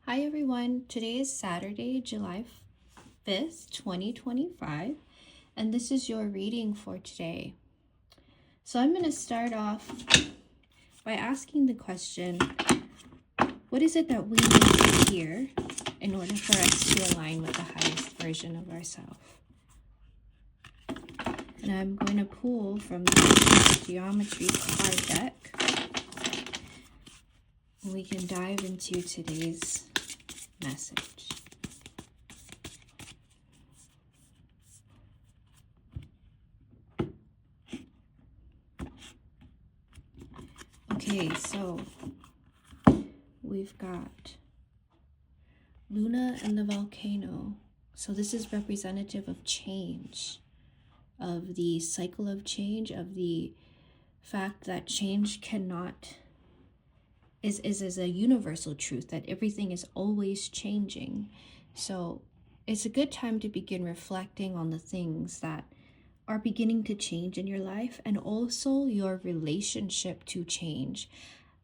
Hi everyone, today is Saturday, July 5th, 2025, and this is your reading for today. So I'm going to start off by asking the question, what is it that we need to hear in order for us to align with the highest version of ourselves? And I'm going to pull from the Geometry card deck, and we can dive into today's message. Okay, so we've got Luna and the volcano. So this is representative of change, of the cycle of change, of the fact that change cannot, is a universal truth, that everything is always changing. So it's a good time to begin reflecting on the things that are beginning to change in your life, and also your relationship to change.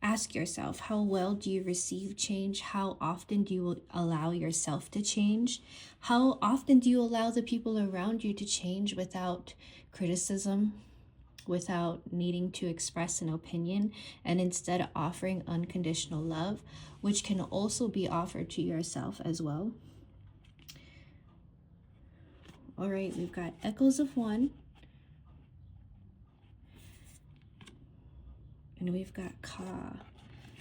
Ask yourself, how well do you receive change? How often do you allow yourself to change? How often do you allow the people around you to change without criticism, without needing to express an opinion, and instead offering unconditional love, which can also be offered to yourself as well? All right, we've got Echoes of One, and we've got Ka.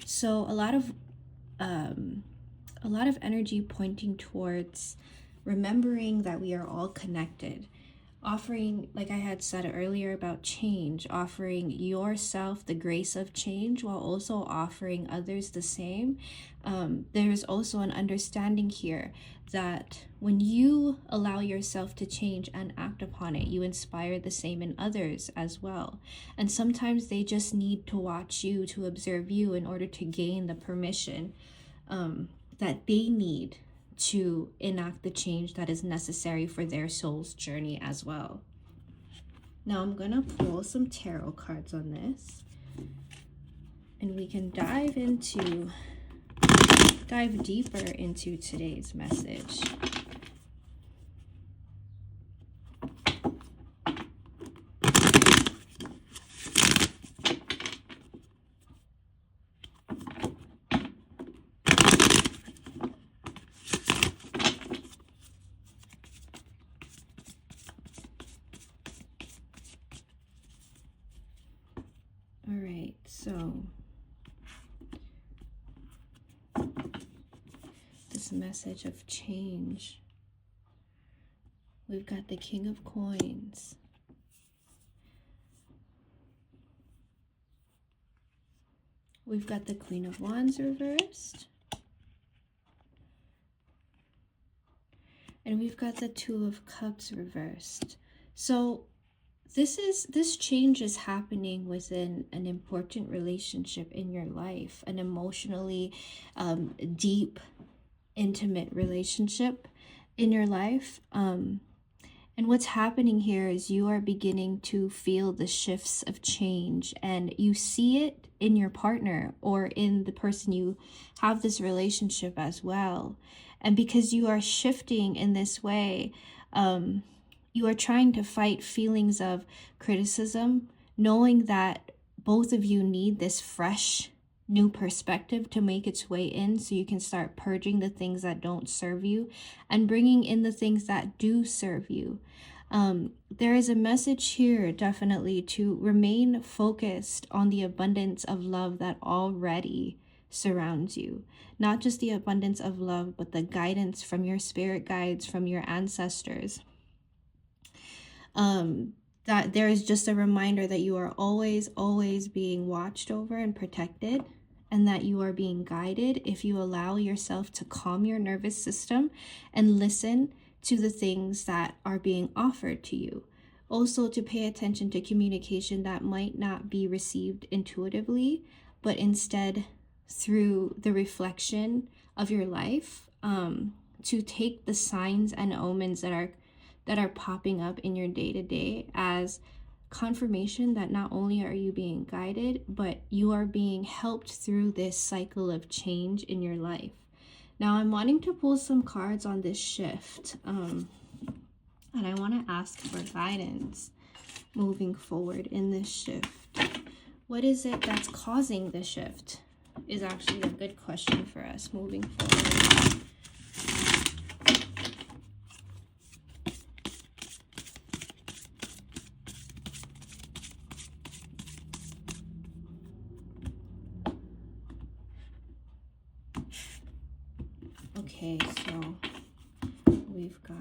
So a lot of energy pointing towards remembering that we are all connected, offering, like I had said earlier about change, offering yourself the grace of change while also offering others the same. There's also an understanding here that when you allow yourself to change and act upon it, you inspire the same in others as well. And sometimes they just need to watch you, to observe you, in order to gain the permission that they need to enact the change that is necessary for their soul's journey as well. Now I'm going to pull some tarot cards on this, and we can dive deeper into today's message. All right, so this message of change. We've got the King of Coins. We've got the Queen of Wands reversed. And we've got the Two of Cups reversed. So this change is happening within an important relationship in your life, an emotionally deep, intimate relationship in your life. And what's happening here is you are beginning to feel the shifts of change, and you see it in your partner or in the person you have this relationship as well. And because you are shifting in this way, you are trying to fight feelings of criticism, knowing that both of you need this fresh new perspective to make its way in, so you can start purging the things that don't serve you and bringing in the things that do serve you. There is a message here definitely to remain focused on the abundance of love that already surrounds you. Not just the abundance of love, but the guidance from your spirit guides, from your ancestors. That there is just a reminder that you are always being watched over and protected, and that you are being guided if you allow yourself to calm your nervous system and listen to the things that are being offered to you. Also, to pay attention to communication that might not be received intuitively, but instead through the reflection of your life, to take the signs and omens that are popping up in your day-to-day as confirmation that not only are you being guided, but you are being helped through this cycle of change in your life. Now I'm wanting to pull some cards on this shift, and I want to ask for guidance moving forward in this shift. What is it that's causing the shift is actually a good question for us moving forward. Okay, so we've got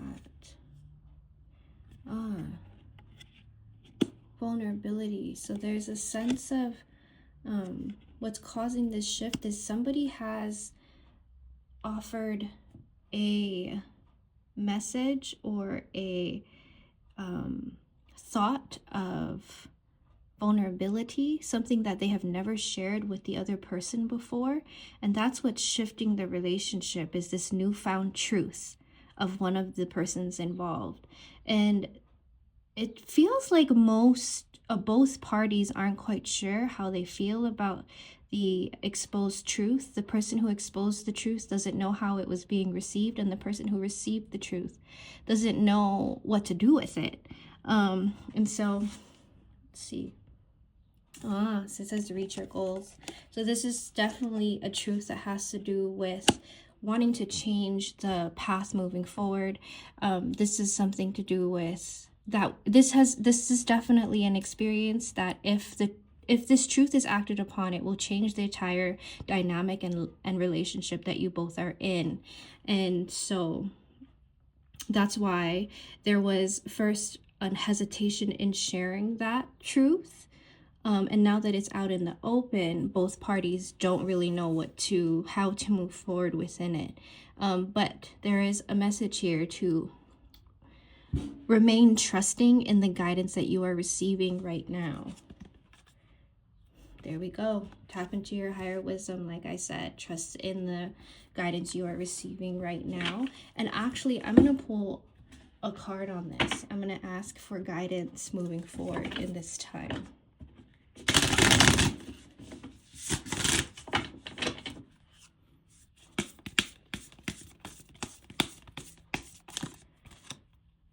vulnerability. So there's a sense of what's causing this shift is somebody has offered a message or a thought of vulnerability, something that they have never shared with the other person before, and that's what's shifting the relationship, is this newfound truth of one of the persons involved. And it feels like both parties aren't quite sure how they feel about the exposed truth. The person who exposed the truth doesn't know how it was being received, and the person who received the truth doesn't know what to do with it. And so, let's see. So it says to reach your goals. So this is definitely a truth that has to do with wanting to change the path moving forward. This is something to do with that. This is definitely an experience that if this truth is acted upon, it will change the entire dynamic and relationship that you both are in. And so that's why there was first a hesitation in sharing that truth. And now that it's out in the open, both parties don't really know how to move forward within it. But there is a message here to remain trusting in the guidance that you are receiving right now. There we go. Tap into your higher wisdom. Like I said, trust in the guidance you are receiving right now. And actually, I'm going to pull a card on this. I'm going to ask for guidance moving forward in this time.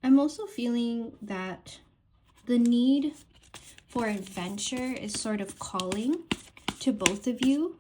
I'm also feeling that the need for adventure is sort of calling to both of you.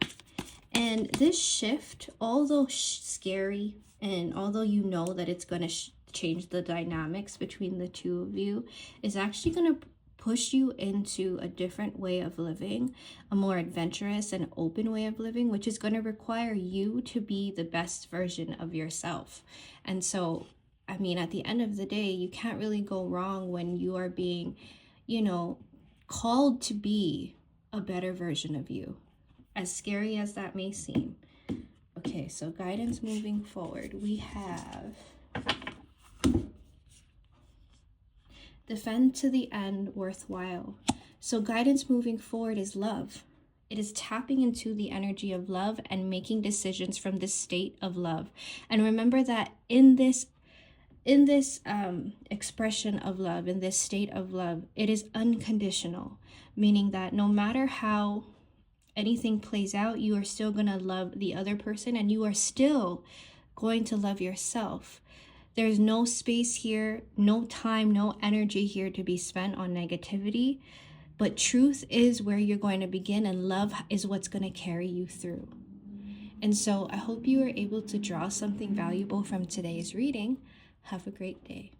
And this shift, although scary, and although you know that it's going to change the dynamics between the two of you, is actually going to push you into a different way of living, a more adventurous and open way of living, which is going to require you to be the best version of yourself. And so, I mean, at the end of the day, you can't really go wrong when you are being, called to be a better version of you, as scary as that may seem. Okay, so guidance moving forward. We have defend to the end, worthwhile. So guidance moving forward is love. It is tapping into the energy of love and making decisions from this state of love. And remember that in this expression of love, in this state of love, it is unconditional, meaning that no matter how anything plays out, you are still going to love the other person, and you are still going to love yourself. There's no space here, no time, no energy here to be spent on negativity, but truth is where you're going to begin, and love is what's going to carry you through. And so I hope you were able to draw something valuable from today's reading. Have a great day.